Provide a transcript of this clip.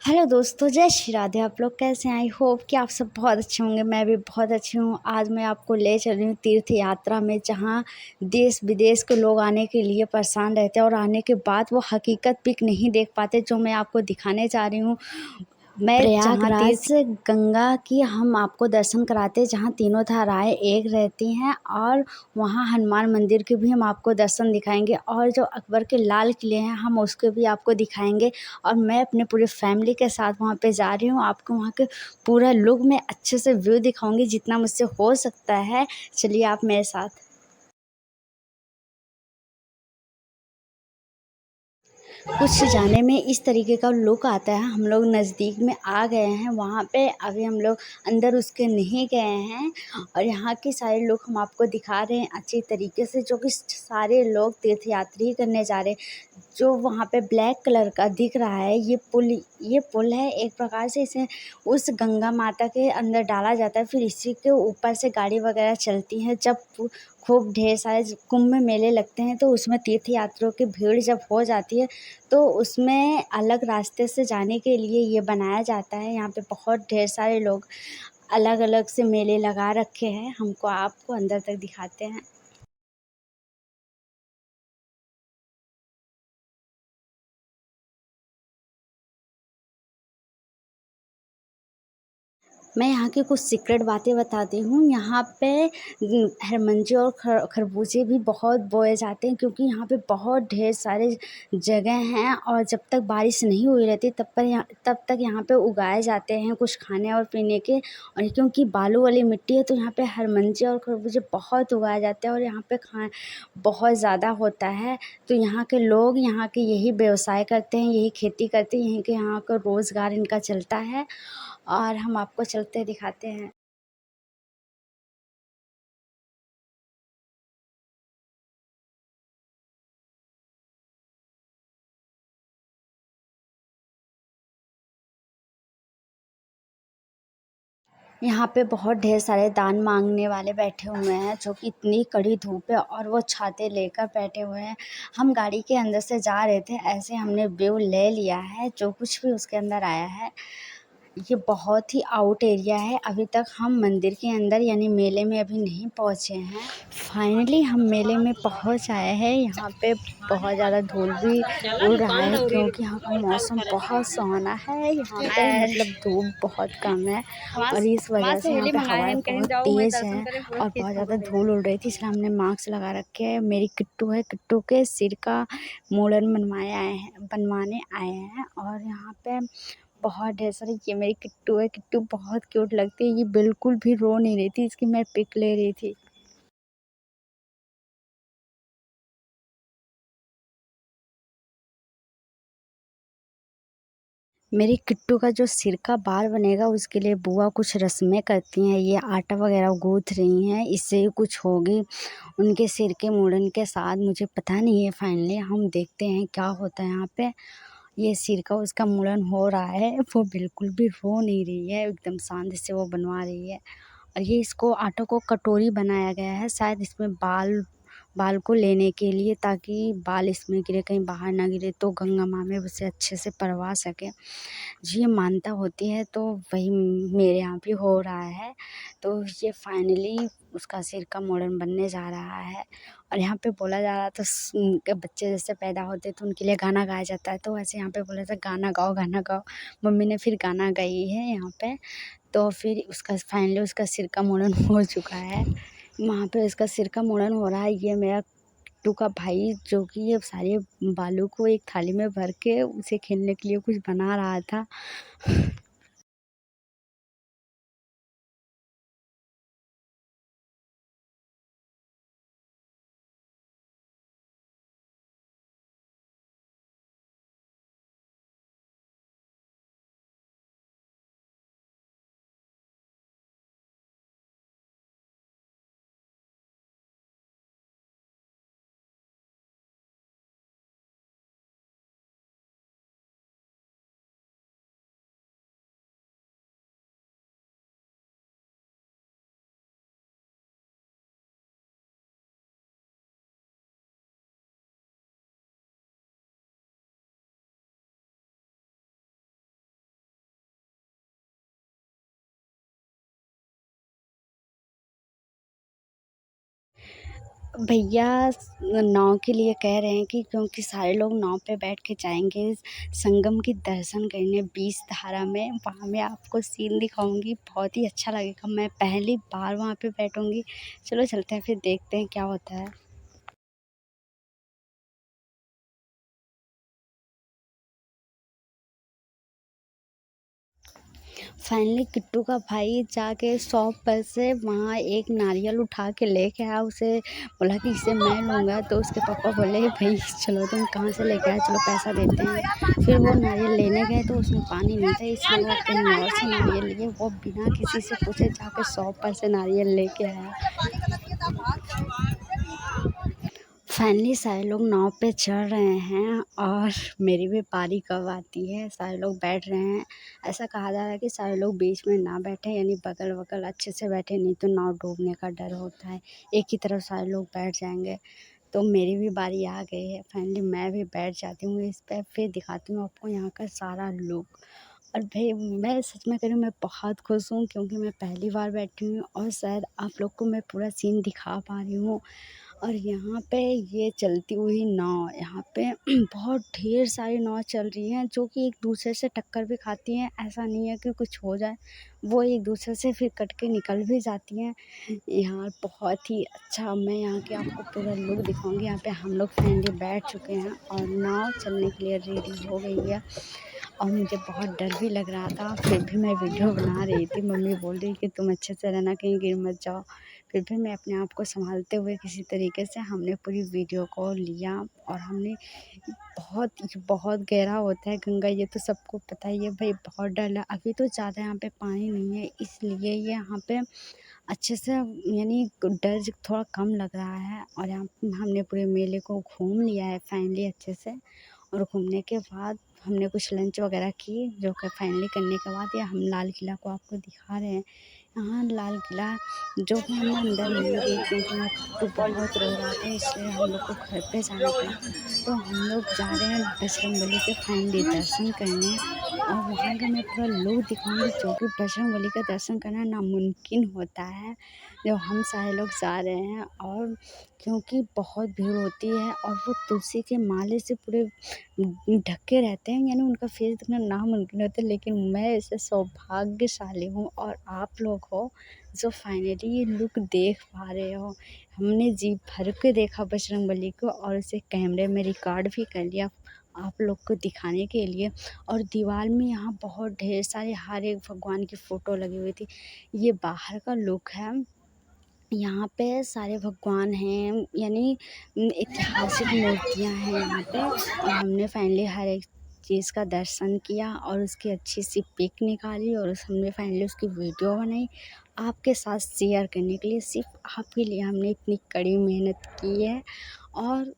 Hello दोस्तों, जय श्री राधे। आप लोग कैसे हैं? आई होप कि आप सब बहुत अच्छे होंगे। मैं भी बहुत अच्छी हूँ। आज मैं आपको ले चल रही हूँ तीर्थ यात्रा में, जहाँ देश विदेश के लोग आने के लिए परेशान रहते हैं और आने के बाद वो हकीकत पिक नहीं देख पाते, जो मैं आपको दिखाने जा रही हूँ। मैं प्रयागराज से गंगा की हम आपको दर्शन कराते हैं, जहाँ तीनों धाराएं एक रहती हैं, और वहाँ हनुमान मंदिर के भी हम आपको दर्शन दिखाएंगे, और जो अकबर के लाल किले हैं हम उसके भी आपको दिखाएंगे। और मैं अपने पूरे फैमिली के साथ वहाँ पे जा रही हूँ। आपको वहाँ के पूरा लुक में अच्छे से व्यू दिखाऊंगी जितना मुझसे हो सकता है। चलिए आप मेरे साथ। कुछ जाने में इस तरीके का लुक आता है। हम लोग नज़दीक में आ गए हैं वहाँ पे, अभी हम लोग अंदर उसके नहीं गए हैं, और यहाँ के सारे लोग हम आपको दिखा रहे हैं अच्छी तरीके से, जो कि सारे लोग तीर्थ यात्री करने जा रहे हैं। जो वहाँ पे ब्लैक कलर का दिख रहा है, ये पुल है एक प्रकार से। इसे उस गंगा माता के अंदर डाला जाता है, फिर इसी के ऊपर से गाड़ी वगैरह चलती है। जब खूब ढेर सारे कुंभ में मेले लगते हैं, तो उसमें तीर्थ यात्रियों की भीड़ जब हो जाती है, तो उसमें अलग रास्ते से जाने के लिए ये बनाया जाता है। यहाँ पे बहुत ढेर सारे लोग अलग अलग से मेले लगा रखे हैं। हमको आपको अंदर तक दिखाते हैं। मैं यहाँ की कुछ सीक्रेट बातें बताती हूँ। यहाँ पे हरमंजे और खरबूजे भी बहुत बोए जाते हैं, क्योंकि यहाँ पे बहुत ढेर सारे जगह हैं, और जब तक बारिश नहीं हुई रहती तब तक यहाँ पे उगाए जाते हैं कुछ खाने और पीने के। और क्योंकि बालू वाली मिट्टी है, तो यहाँ पे हरमंजे और खरबूजे बहुत उगाए जाते हैं, और यहाँ पे खा बहुत ज़्यादा होता है। तो यहाँ के लोग यहाँ के यही व्यवसाय करते हैं, यही खेती करते हैं, यहीं के यहाँ का रोज़गार इनका चलता है। और हम आपको चलते दिखाते हैं। यहाँ पे बहुत ढेर सारे दान मांगने वाले बैठे हुए हैं, जो कि इतनी कड़ी धूप है और वो छाते लेकर बैठे हुए हैं। हम गाड़ी के अंदर से जा रहे थे, ऐसे हमने व्यू ले लिया है जो कुछ भी उसके अंदर आया है। ये बहुत ही आउट एरिया है। अभी तक हम मंदिर के अंदर यानी मेले में अभी नहीं पहुँचे हैं। फाइनली हम मेले में पहुँच आए हैं। यहाँ पे बहुत ज़्यादा धूल भी उड़ रहा है, क्योंकि यहाँ का मौसम बहुत सुहाना है। यहाँ पे मतलब धूप बहुत कम है, और इस वजह से यहाँ पे हवाएं बहुत तेज़ हैं और बहुत ज़्यादा धूल उड़ रही थी, इसलिए हमने मास्क लगा रखे है। मेरी किट्टू है, किट्टू के सिर का मुंडन बनवाने आए हैं। और यहाँ पे बहुत ढेर सारी, ये मेरी किट्टू है, किट्टू बहुत क्यूट लगती है। ये बिल्कुल भी रो नहीं रही थी, इसकी मैं पिक ले रही थी। मेरी किट्टू का जो सिर का बाल बनेगा, उसके लिए बुआ कुछ रस्में करती हैं। ये आटा वगैरह गूँथ रही हैं, इससे कुछ होगी उनके सिर के मुंडन के साथ। मुझे पता नहीं है, फाइनली हम देखते हैं क्या होता है यहाँ पे। ये सिर का उसका मुंडन हो रहा है। वो बिल्कुल भी रो नहीं रही है, एकदम शांति से वो बनवा रही है। और ये इसको आटो को कटोरी बनाया गया है, शायद इसमें बाल बाल को लेने के लिए, ताकि बाल इसमें गिरे, कहीं बाहर ना गिरे, तो गंगा माँ में उसे अच्छे से परवा सके। जी, ये मानता होती है, तो वही मेरे यहाँ भी हो रहा है। तो ये फाइनली उसका सिर का मुंडन बनने जा रहा है। और यहाँ पे बोला जा रहा था के बच्चे जैसे पैदा होते तो उनके लिए गाना गाया जाता है, तो वैसे यहाँ पे बोला था गाना गाओ, गाना गाओ। मम्मी ने फिर गाना गाई है यहाँ पे। तो फिर उसका फाइनली उसका सिर का मुंडन हो चुका है। वहाँ पे उसका सिर का मुंडन हो रहा है। ये मेरा किट्टू का भाई, जो कि ये सारे बालू को एक थाली में भर के उसे खेलने के लिए कुछ बना रहा था। भैया नाव के लिए कह रहे हैं कि क्योंकि सारे लोग नाव पे बैठ के जाएंगे संगम की दर्शन करने 20 धारा में। वहाँ मैं आपको सीन दिखाऊंगी, बहुत ही अच्छा लगेगा। मैं पहली बार वहाँ पे बैठूंगी। चलो चलते हैं, फिर देखते हैं क्या होता है। फाइनली किट्टू का भाई जाके शॉप पर से वहाँ एक नारियल उठा के लेके आया। उसे बोला कि इसे मैं लूँगा, तो उसके पापा बोले भाई चलो तुम कहाँ से लेके आए, चलो पैसा देते हैं। फिर वो नारियल लेने गए तो उसमें पानी नहीं था, इसलिए वो कहीं और से नारियल लिए। वो बिना किसी से पूछे जाके शॉप पर से नारियल लेके आया। फाइनली सारे लोग नाव पे चढ़ रहे हैं और मेरी भी बारी कब आती है। सारे लोग बैठ रहे हैं। ऐसा कहा जा रहा है कि सारे लोग बीच में ना बैठे, यानी बगल बगल अच्छे से बैठे, नहीं तो नाव डूबने का डर होता है। एक ही तरफ सारे लोग बैठ जाएंगे। तो मेरी भी बारी आ गई है। फाइनली मैं भी बैठ जाती हूँ इस पे, फिर दिखाती हूँ आपको यहाँ का सारा लुक। और भाई मैं सच में कह रही हूँ, मैं बहुत खुश हूँ क्योंकि मैं पहली बार बैठी हूँ और शायद आप लोग को मैं पूरा सीन दिखा पा रही हूँ। और यहाँ पे ये चलती हुई नाव, यहाँ पे बहुत ढेर सारी नाव चल रही हैं जो कि एक दूसरे से टक्कर भी खाती हैं। ऐसा नहीं है कि कुछ हो जाए, वो एक दूसरे से फिर कट के निकल भी जाती हैं। यहाँ बहुत ही अच्छा, मैं यहाँ के आपको पूरा लुक दिखाऊंगी। यहाँ पे हम लोग फैमिली बैठ चुके हैं और नाव चलने के लिए रेडी हो गई है। और मुझे बहुत डर भी लग रहा था, फिर भी मैं वीडियो बना रही थी। मम्मी बोल रही कि तुम अच्छे से रहना, कहीं गिर मत जाओ। फिर भी मैं अपने आप को संभालते हुए किसी तरीके से हमने पूरी वीडियो को लिया। और हमने बहुत गहरा होता है गंगा, ये तो सबको पता ही है भाई। बहुत डर लगा, अभी तो ज़्यादा यहाँ पे पानी नहीं है, इसलिए ये यहाँ पे अच्छे से, यानी डर थोड़ा कम लग रहा है। और यहाँ हमने पूरे मेले को घूम लिया है फाइनली अच्छे से। और घूमने के बाद हमने कुछ लंच वगैरह की, जो कि फाइनली करने के बाद ये हम लाल किला को आपको दिखा रहे हैं। यहाँ लाल किला जो कि मैं अंदर नहीं गई क्योंकि मेरा कुत्तू बहुत रो रहा था, इसलिए हम लोग को घर पे जाना पड़ा। तो हम लोग जा रहे हैं बजरंगबली के फाइनली दर्शन करने। और वहाँ का मैं पूरा लुक दिखाऊंगी, जो कि बजरंगबली का दर्शन करना नामुमकिन होता है। जो हम सारे लोग जा रहे हैं, और क्योंकि बहुत भीड़ होती है और वो तुलसी के माले से पूरे ढके रहते हैं, यानी उनका फेस दिखना नामुमकिन होता है। लेकिन मैं ऐसे सौभाग्यशाली हूँ और आप लोग हो जो फाइनली ये लुक देख पा रहे हो। हमने जी भर के देखा बजरंगबली को और उसे कैमरे में रिकॉर्ड भी कर लिया आप लोग को दिखाने के लिए। और दीवार में यहाँ बहुत ढेर सारे हर एक भगवान की फ़ोटो लगी हुई थी। ये बाहर का लुक है। यहाँ पे सारे भगवान हैं, यानी ऐतिहासिक मूर्तियाँ हैं यहाँ पे। और हमने फाइनली हर एक चीज़ का दर्शन किया और उसकी अच्छी सी पिक निकाली और हमने फाइनली उसकी वीडियो बनाई आपके साथ शेयर करने के लिए। सिर्फ आपके लिए हमने इतनी कड़ी मेहनत की है। और